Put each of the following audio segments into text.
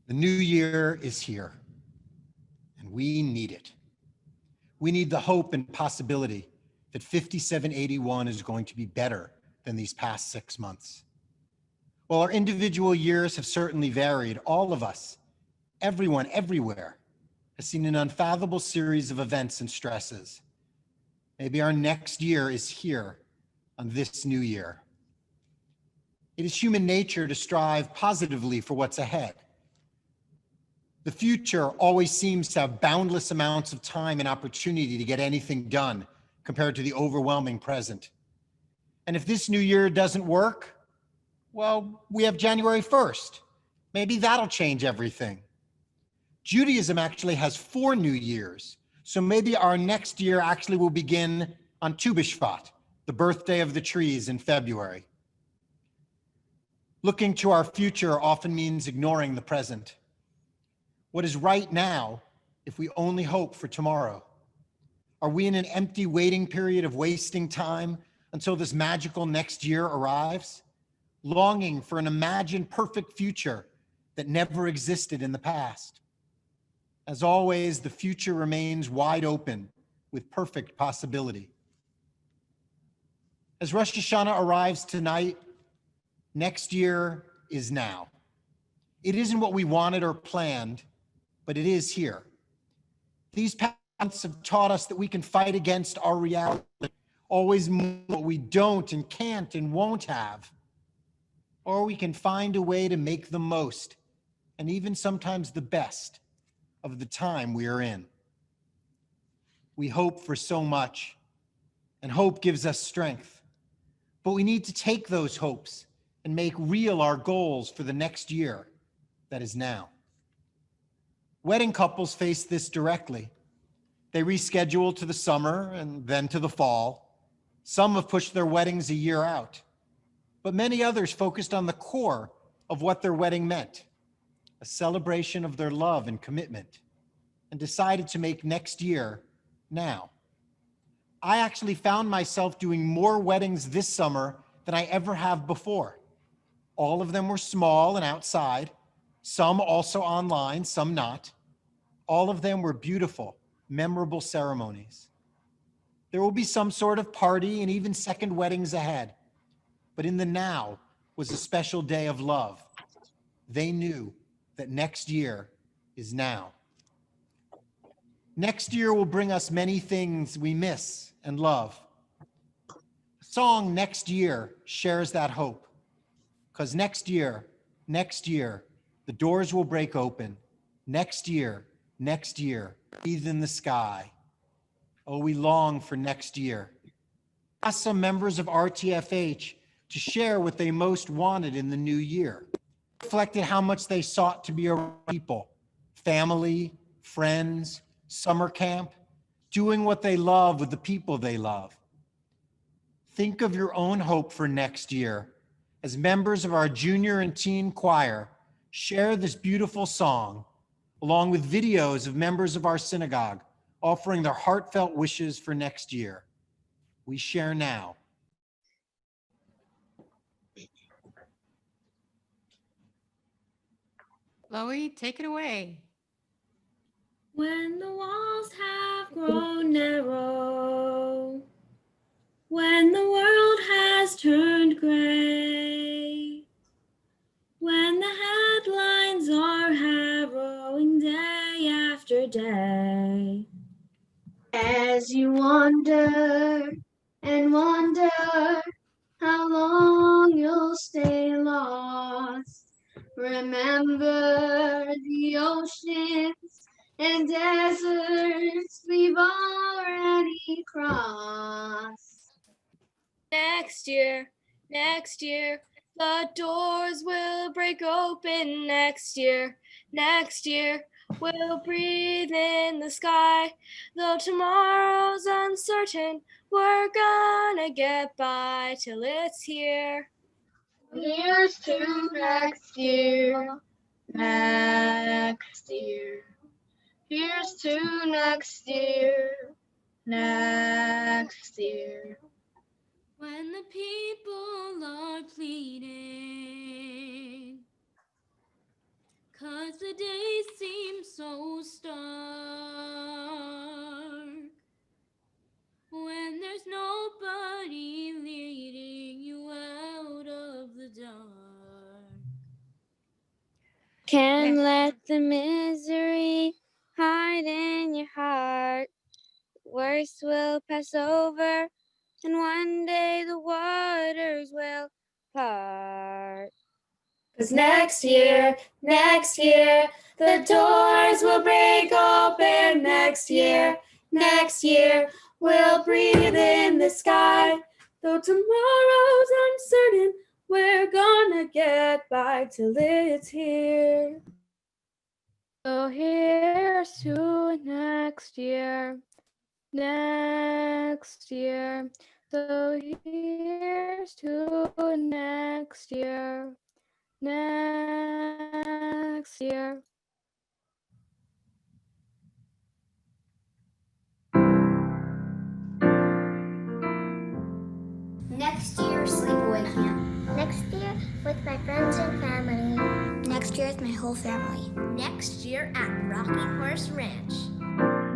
The new year is here, and we need it. We need the hope and possibility that 5781 is going to be better than these past 6 months. While our individual years have certainly varied, all of us, everyone, everywhere, has seen an unfathomable series of events and stresses. Maybe our next year is here on this new year. It is human nature to strive positively for what's ahead. The future always seems to have boundless amounts of time and opportunity to get anything done compared to the overwhelming present. And if this new year doesn't work, well, we have January 1st. Maybe that'll change everything. Judaism actually has 4 new years, so maybe our next year actually will begin on Tu B'Shvat, the birthday of the trees in February. Looking to our future often means ignoring the present. What is right now if we only hope for tomorrow? Are we in an empty waiting period of wasting time until this magical next year arrives, longing for an imagined perfect future that never existed in the past? As always, the future remains wide open with perfect possibility. As Rosh Hashana arrives tonight, next year is now. It isn't what we wanted or planned, but it is here. These past months have taught us that we can fight against our reality, always what we don't and can't and won't have. Or we can find a way to make the most, and even sometimes the best, of the time we are in. We hope for so much, and hope gives us strength. But we need to take those hopes and make real our goals for the next year that is now. Wedding couples face this directly. They reschedule to the summer and then to the fall. Some have pushed their weddings a year out, but many others focused on the core of what their wedding meant, a celebration of their love and commitment, and decided to make next year now. I actually found myself doing more weddings this summer than I ever have before. All of them were small and outside, some also online, some not. All of them were beautiful, memorable ceremonies. There will be some sort of party and even second weddings ahead, but in the now was a special day of love. They knew that next year is now. Next year will bring us many things we miss and love. The song Next Year shares that hope, because next year, the doors will break open. Next year, breathe in the sky. Oh, we long for next year. Ask some members of RTFH to share what they most wanted in the new year. Reflected how much they sought to be around people, family, friends, summer camp, doing what they love with the people they love. Think of your own hope for next year as members of our junior and teen choir share this beautiful song, along with videos of members of our synagogue offering their heartfelt wishes for next year. We share now. Chloe, take it away. When the walls have grown narrow, when the world has turned gray, when the headlines are harrowing day after day, as you wonder and wonder how long you'll stay lost, remember the oceans and deserts we've already crossed. Next year, the doors will break open next year. We'll breathe in the sky. Though tomorrow's uncertain, we're gonna get by till it's here. Here's to next year, next year. Here's to next year, next year. When the people are pleading, 'cause the Can't let the misery hide in your heart. Worst will pass over, and one day the waters will part. 'Cause next year, the doors will break open. Next year, we'll breathe in the sky. Though tomorrow's uncertain, we're gonna get by till it's here. So here's to next year. So here's to next year. Next year. Next year, sleepaway camp. Next year, with my friends and family. Next year, with my whole family. Next year, at Rocking Horse Ranch.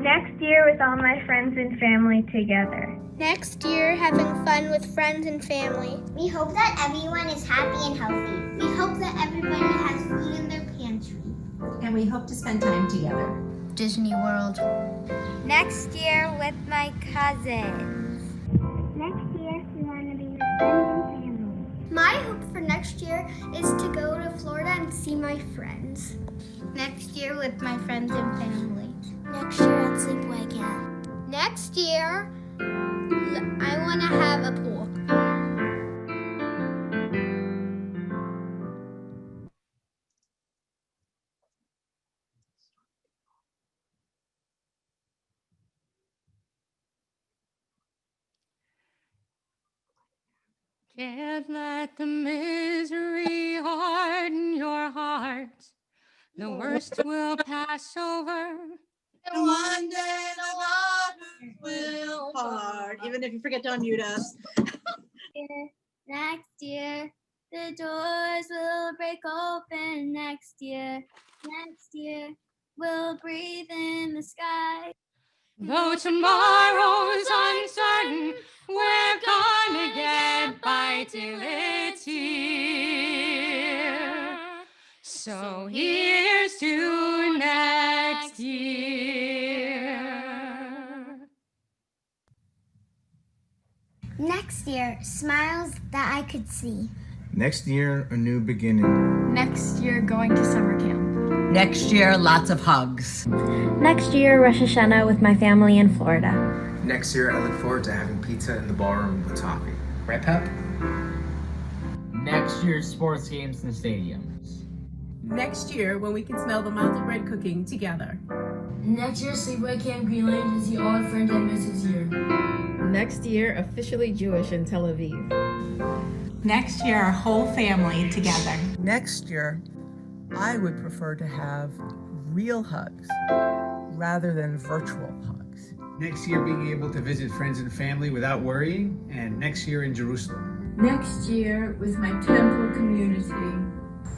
Next year with all my friends and family together. Next year, having fun with friends and family. We hope that everyone is happy and healthy. We hope that everybody has food in their pantry. And we hope to spend time together. Disney World. Next year with my cousins. Next year, we want to be with friends and family. My hope for next year is to go to Florida and see my friends. Next year with my friends and family. Next year at sleepaway camp. Next year, I want to have a pool. Can't let the misery harden your heart. The worst will pass over. And one day the waters will part. Even if you forget to unmute us. Next year, the doors will break open. Next year, we'll breathe in the sky. Though tomorrow's uncertain, we're gonna get by till it's here. So here's to next year. Next year, smiles that I could see. Next year, a new beginning. Next year, going to summer camp. Next year, lots of hugs. Next year, Rosh Hashana with my family in Florida. Next year, I look forward to having pizza in the ballroom with toffee. Right, Pep? Next year, sports games in stadiums. Next year, when we can smell the malted bread cooking together. Next year, sleepaway camp Greenland to see all our friends I missed this year. Next year, officially Jewish in Tel Aviv. Next year, our whole family together. Next year, I would prefer to have real hugs rather than virtual hugs. Next year, being able to visit friends and family without worrying, and next year in Jerusalem. Next year, with my temple community.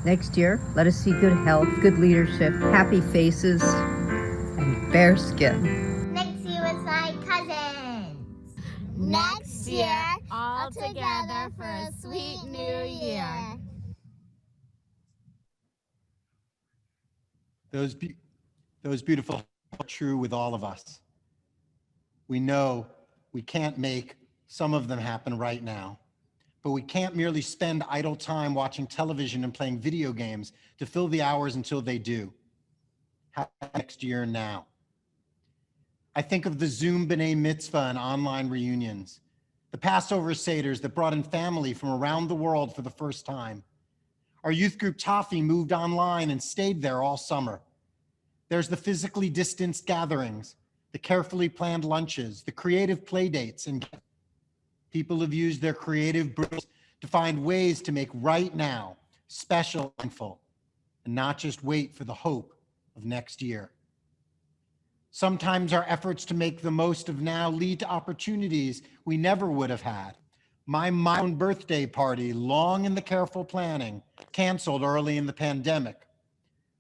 Next year, let us see good health, good leadership, happy faces, and fair skin. Next year with my cousins. Next year, all together for a sweet new year. Those beautiful are true with all of us. We know we can't make some of them happen right now, but we can't merely spend idle time watching television and playing video games to fill the hours until they do. How next year now? I think of the Zoom B'nai Mitzvah and online reunions, the Passover Seders that brought in family from around the world for the first time. Our youth group Toffee moved online and stayed there all summer. There's the physically distanced gatherings, the carefully planned lunches, the creative play dates, and people have used their creative brains to find ways to make right now special and full, and not just wait for the hope of next year. Sometimes our efforts to make the most of now lead to opportunities we never would have had. My own birthday party, long in the careful planning, canceled early in the pandemic.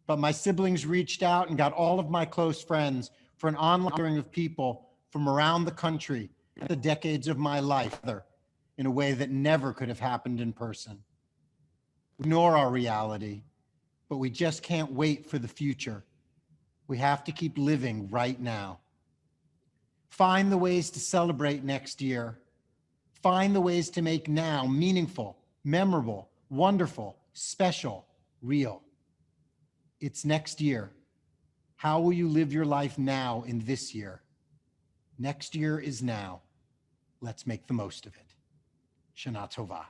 But my siblings reached out and got all of my close friends for an online gathering of people from around the country, the decades of my life, in a way that never could have happened in person. Ignore our reality. but we just can't wait for the future. We have to keep living right now. Find the ways to celebrate next year. Find the ways to make now meaningful, memorable, wonderful, special, real. It's next year. How will you live your life now in this year? Next year is now. Let's make the most of it. Shana Tova.